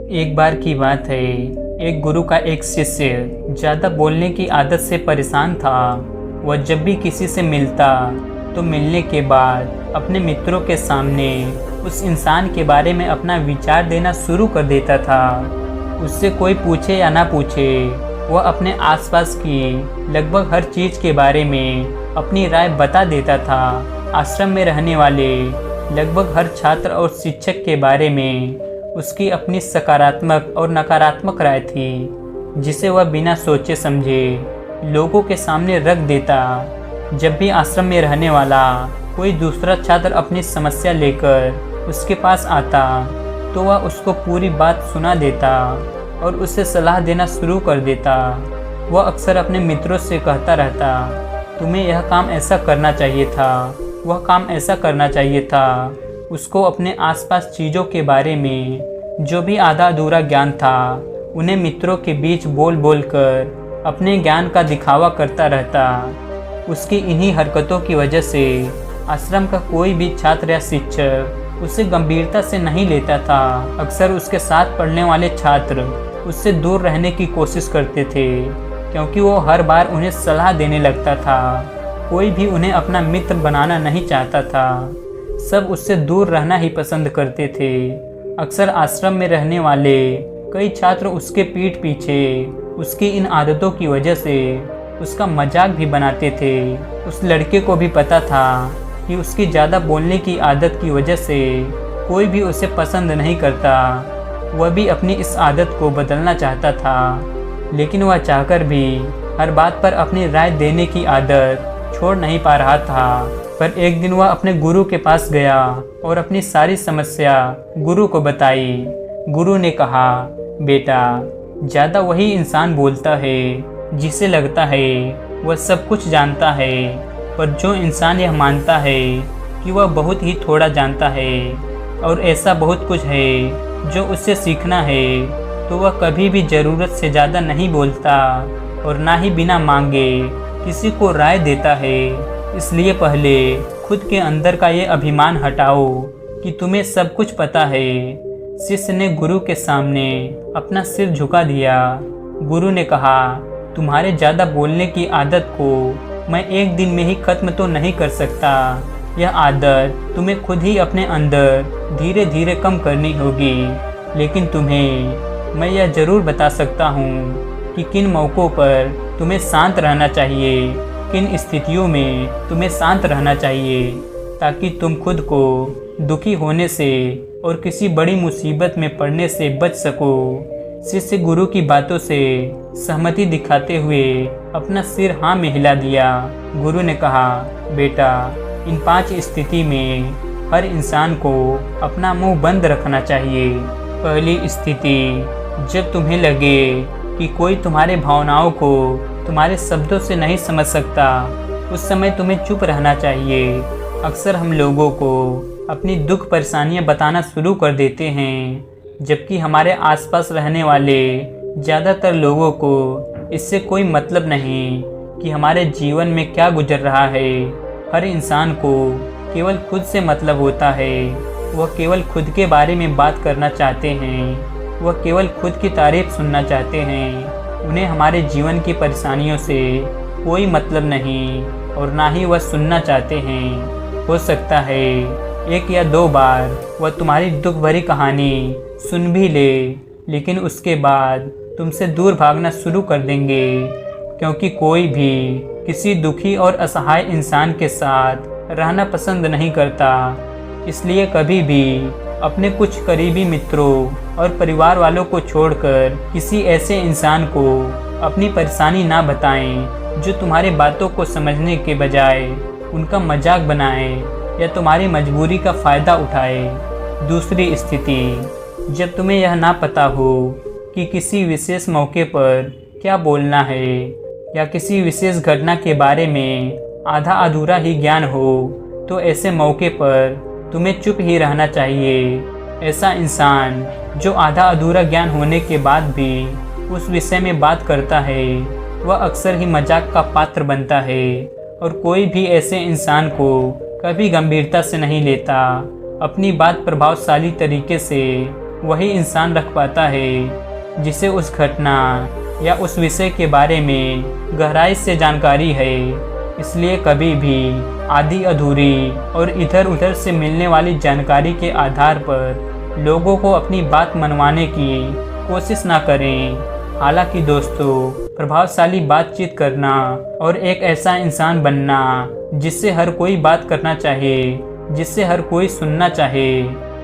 एक बार की बात है। एक गुरु का एक शिष्य ज़्यादा बोलने की आदत से परेशान था। वह जब भी किसी से मिलता तो मिलने के बाद अपने मित्रों के सामने उस इंसान के बारे में अपना विचार देना शुरू कर देता था। उससे कोई पूछे या ना पूछे, वह अपने आसपास की लगभग हर चीज़ के बारे में अपनी राय बता देता था। आश्रम में रहने वाले लगभग हर छात्र और शिक्षक के बारे में उसकी अपनी सकारात्मक और नकारात्मक राय थी, जिसे वह बिना सोचे समझे लोगों के सामने रख देता। जब भी आश्रम में रहने वाला कोई दूसरा छात्र अपनी समस्या लेकर उसके पास आता तो वह उसको पूरी बात सुना देता और उसे सलाह देना शुरू कर देता। वह अक्सर अपने मित्रों से कहता रहता, तुम्हें यह काम ऐसा करना चाहिए था, वह काम ऐसा करना चाहिए था। उसको अपने आसपास चीज़ों के बारे में जो भी आधा अधूरा ज्ञान था उन्हें मित्रों के बीच बोल बोल कर अपने ज्ञान का दिखावा करता रहता। उसकी इन्हीं हरकतों की वजह से आश्रम का कोई भी छात्र या शिक्षक उसे गंभीरता से नहीं लेता था। अक्सर उसके साथ पढ़ने वाले छात्र उससे दूर रहने की कोशिश करते थे, क्योंकि वो हर बार उन्हें सलाह देने लगता था। कोई भी उन्हें अपना मित्र बनाना नहीं चाहता था। सब उससे दूर रहना ही पसंद करते थे। अक्सर आश्रम में रहने वाले कई छात्र उसके पीठ पीछे उसकी इन आदतों की वजह से उसका मजाक भी बनाते थे। उस लड़के को भी पता था कि उसकी ज़्यादा बोलने की आदत की वजह से कोई भी उसे पसंद नहीं करता। वह भी अपनी इस आदत को बदलना चाहता था, लेकिन वह चाहकर भी हर बात पर अपनी राय देने की आदत छोड़ नहीं पा रहा था। पर एक दिन वह अपने गुरु के पास गया और अपनी सारी समस्या गुरु को बताई। गुरु ने कहा, बेटा, ज़्यादा वही इंसान बोलता है जिसे लगता है वह सब कुछ जानता है, पर जो इंसान यह मानता है कि वह बहुत ही थोड़ा जानता है और ऐसा बहुत कुछ है जो उससे सीखना है, तो वह कभी भी ज़रूरत से ज़्यादा नहीं बोलता और ना ही बिना मांगे किसी को राय देता है। इसलिए पहले खुद के अंदर का ये अभिमान हटाओ कि तुम्हें सब कुछ पता है। शिष्य ने गुरु के सामने अपना सिर झुका दिया। गुरु ने कहा, तुम्हारे ज़्यादा बोलने की आदत को मैं एक दिन में ही खत्म तो नहीं कर सकता। यह आदत तुम्हें खुद ही अपने अंदर धीरे धीरे कम करनी होगी। लेकिन तुम्हें मैं यह ज़रूर बता सकता हूँ कि किन मौक़ों पर तुम्हें शांत रहना चाहिए, किन स्थितियों में तुम्हें शांत रहना चाहिए, ताकि तुम खुद को दुखी होने से और किसी बड़ी मुसीबत में पड़ने से बच सको। शिष्य गुरु की बातों से सहमति दिखाते हुए अपना सिर हाँ में हिला दिया। गुरु ने कहा, बेटा, इन 5 स्थिति में हर इंसान को अपना मुंह बंद रखना चाहिए। पहली स्थिति, जब तुम्हें लगे कि कोई तुम्हारे भावनाओं को तुम्हारे शब्दों से नहीं समझ सकता, उस समय तुम्हें चुप रहना चाहिए। अक्सर हम लोगों को अपनी दुख परेशानियां बताना शुरू कर देते हैं, जबकि हमारे आसपास रहने वाले ज़्यादातर लोगों को इससे कोई मतलब नहीं कि हमारे जीवन में क्या गुजर रहा है। हर इंसान को केवल खुद से मतलब होता है। वह केवल खुद के बारे में बात करना चाहते हैं। वह केवल खुद की तारीफ सुनना चाहते हैं। उन्हें हमारे जीवन की परेशानियों से कोई मतलब नहीं और ना ही वह सुनना चाहते हैं। हो सकता है 1 या 2 बार वह तुम्हारी दुख भरी कहानी सुन भी ले, लेकिन उसके बाद तुमसे दूर भागना शुरू कर देंगे, क्योंकि कोई भी किसी दुखी और असहाय इंसान के साथ रहना पसंद नहीं करता। इसलिए कभी भी अपने कुछ करीबी मित्रों और परिवार वालों को छोड़कर किसी ऐसे इंसान को अपनी परेशानी ना बताएं जो तुम्हारी बातों को समझने के बजाय उनका मजाक बनाए या तुम्हारी मजबूरी का फ़ायदा उठाए। दूसरी स्थिति, जब तुम्हें यह ना पता हो कि किसी विशेष मौके पर क्या बोलना है या किसी विशेष घटना के बारे में आधा अधूरा ही ज्ञान हो, तो ऐसे मौके पर तुम्हें चुप ही रहना चाहिए। ऐसा इंसान जो आधा अधूरा ज्ञान होने के बाद भी उस विषय में बात करता है, वह अक्सर ही मजाक का पात्र बनता है और कोई भी ऐसे इंसान को कभी गंभीरता से नहीं लेता। अपनी बात प्रभावशाली तरीके से वही इंसान रख पाता है जिसे उस घटना या उस विषय के बारे में गहराई से जानकारी है। इसलिए कभी भी आधी अधूरी और इधर उधर से मिलने वाली जानकारी के आधार पर लोगों को अपनी बात मनवाने की कोशिश ना करें। हालांकि दोस्तों, प्रभावशाली बातचीत करना और एक ऐसा इंसान बनना जिससे हर कोई बात करना चाहे, जिससे हर कोई सुनना चाहे,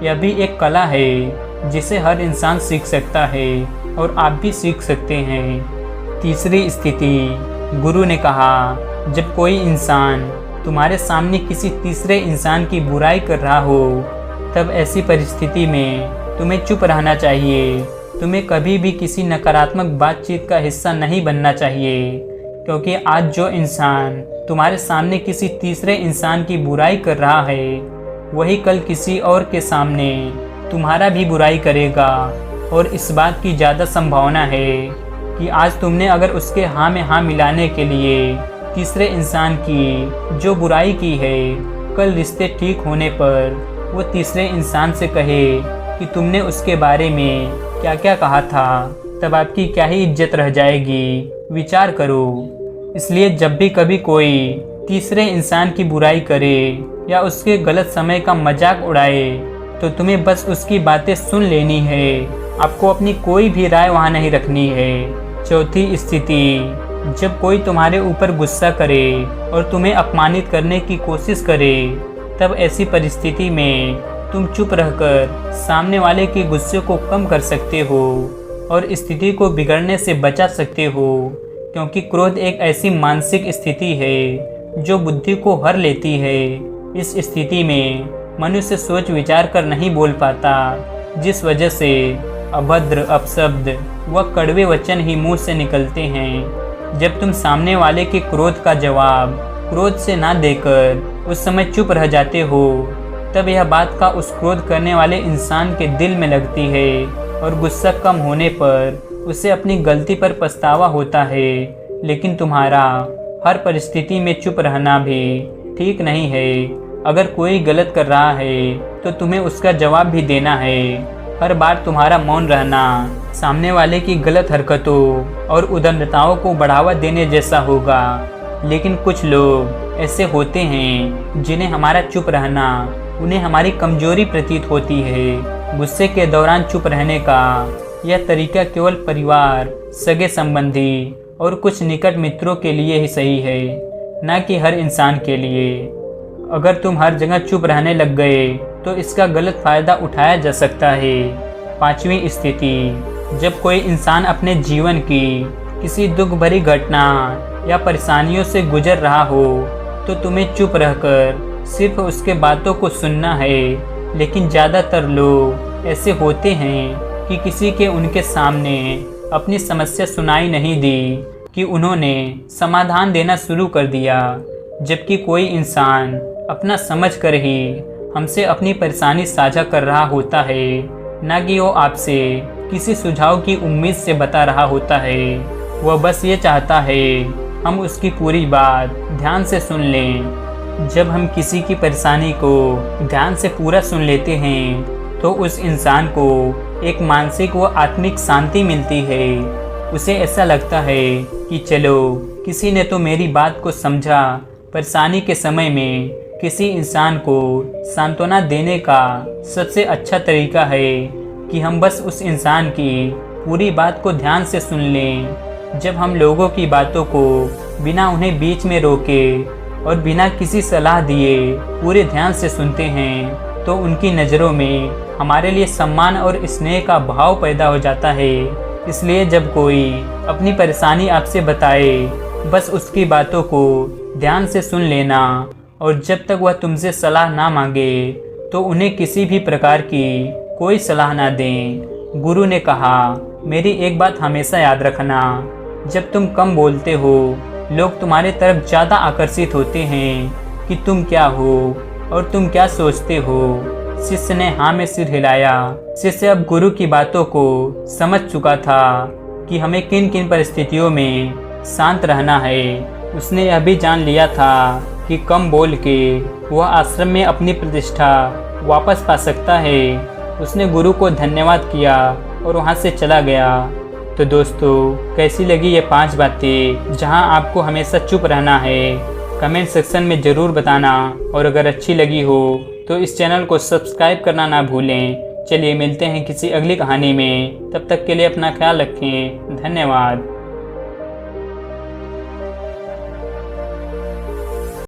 यह भी एक कला है जिसे हर इंसान सीख सकता है और आप भी सीख सकते हैं। तीसरी स्थिति, गुरु ने कहा, जब कोई इंसान तुम्हारे सामने किसी तीसरे इंसान की बुराई कर रहा हो, तब ऐसी परिस्थिति में तुम्हें चुप रहना चाहिए। तुम्हें कभी भी किसी नकारात्मक बातचीत का हिस्सा नहीं बनना चाहिए, क्योंकि आज जो इंसान तुम्हारे सामने किसी तीसरे इंसान की बुराई कर रहा है, वही कल किसी और के सामने तुम्हारा भी बुराई करेगा। और इस बात की ज़्यादा संभावना है कि आज तुमने अगर उसके हाँ में हाँ मिलाने के लिए तीसरे इंसान की जो बुराई की है, कल रिश्ते ठीक होने पर वो तीसरे इंसान से कहे कि तुमने उसके बारे में क्या क्या कहा था, तब आपकी क्या ही इज्जत रह जाएगी। विचार करो। इसलिए जब भी कभी कोई तीसरे इंसान की बुराई करे या उसके गलत समय का मजाक उड़ाए, तो तुम्हें बस उसकी बातें सुन लेनी है। आपको अपनी कोई भी राय वहाँ नहीं रखनी है। चौथी स्थिति, जब कोई तुम्हारे ऊपर गुस्सा करे और तुम्हें अपमानित करने की कोशिश करे, तब ऐसी परिस्थिति में तुम चुप रहकर सामने वाले के गुस्से को कम कर सकते हो और स्थिति को बिगड़ने से बचा सकते हो, क्योंकि क्रोध एक ऐसी मानसिक स्थिति है जो बुद्धि को हर लेती है। इस स्थिति में मनुष्य सोच विचार कर नहीं बोल पाता, जिस वजह से अभद्र अपशब्द व कड़वे वचन ही मुंह से निकलते हैं। जब तुम सामने वाले के क्रोध का जवाब क्रोध से ना देकर उस समय चुप रह जाते हो, तब यह बात का उस क्रोध करने वाले इंसान के दिल में लगती है और गुस्सा कम होने पर उसे अपनी गलती पर पछतावा होता है। लेकिन तुम्हारा हर परिस्थिति में चुप रहना भी ठीक नहीं है। अगर कोई गलत कर रहा है तो तुम्हें उसका जवाब भी देना है। हर बार तुम्हारा मौन रहना सामने वाले की गलत हरकतों और उद्दंडताओं को बढ़ावा देने जैसा होगा। लेकिन कुछ लोग ऐसे होते हैं जिन्हें हमारा चुप रहना उन्हें हमारी कमजोरी प्रतीत होती है। गुस्से के दौरान चुप रहने का यह तरीका केवल परिवार, सगे संबंधी और कुछ निकट मित्रों के लिए ही सही है, न कि हर इंसान के लिए। अगर तुम हर जगह चुप रहने लग गए तो इसका गलत फायदा उठाया जा सकता है। पांचवी स्थिति, जब कोई इंसान अपने जीवन की किसी दुख भरी घटना या परेशानियों से गुजर रहा हो, तो तुम्हें चुप रहकर सिर्फ उसके बातों को सुनना है। लेकिन ज़्यादातर लोग ऐसे होते हैं कि किसी के उनके सामने अपनी समस्या सुनाई नहीं दी कि उन्होंने समाधान देना शुरू कर दिया, जबकि कोई इंसान अपना समझ कर ही हमसे अपनी परेशानी साझा कर रहा होता है, न कि वो आपसे किसी सुझाव की उम्मीद से बता रहा होता है। वह बस ये चाहता है हम उसकी पूरी बात ध्यान से सुन लें। जब हम किसी की परेशानी को ध्यान से पूरा सुन लेते हैं तो उस इंसान को एक मानसिक व आत्मिक शांति मिलती है। उसे ऐसा लगता है कि चलो, किसी ने तो मेरी बात को समझा। परेशानी के समय में किसी इंसान को सांत्वना देने का सबसे अच्छा तरीका है कि हम बस उस इंसान की पूरी बात को ध्यान से सुन लें। जब हम लोगों की बातों को बिना उन्हें बीच में रोके और बिना किसी सलाह दिए पूरे ध्यान से सुनते हैं, तो उनकी नज़रों में हमारे लिए सम्मान और स्नेह का भाव पैदा हो जाता है। इसलिए जब कोई अपनी परेशानी आपसे बताए, बस उसकी बातों को ध्यान से सुन लेना, और जब तक वह तुमसे सलाह ना मांगे तो उन्हें किसी भी प्रकार की कोई सलाह ना दें। गुरु ने कहा, मेरी एक बात हमेशा याद रखना, जब तुम कम बोलते हो, लोग तुम्हारे तरफ ज़्यादा आकर्षित होते हैं कि तुम क्या हो और तुम क्या सोचते हो। शिष्य ने हाँ में सिर हिलाया। शिष्य अब गुरु की बातों को समझ चुका था कि हमें किन किन परिस्थितियों में शांत रहना है। उसने यह भी जान लिया था कि कम बोल के वह आश्रम में अपनी प्रतिष्ठा वापस पा सकता है। उसने गुरु को धन्यवाद किया और वहाँ से चला गया। तो दोस्तों, कैसी लगी ये 5 बातें जहाँ आपको हमेशा चुप रहना है? कमेंट सेक्शन में ज़रूर बताना। और अगर अच्छी लगी हो तो इस चैनल को सब्सक्राइब करना ना भूलें। चलिए मिलते हैं किसी अगली कहानी में। तब तक के लिए अपना ख्याल रखें। धन्यवाद।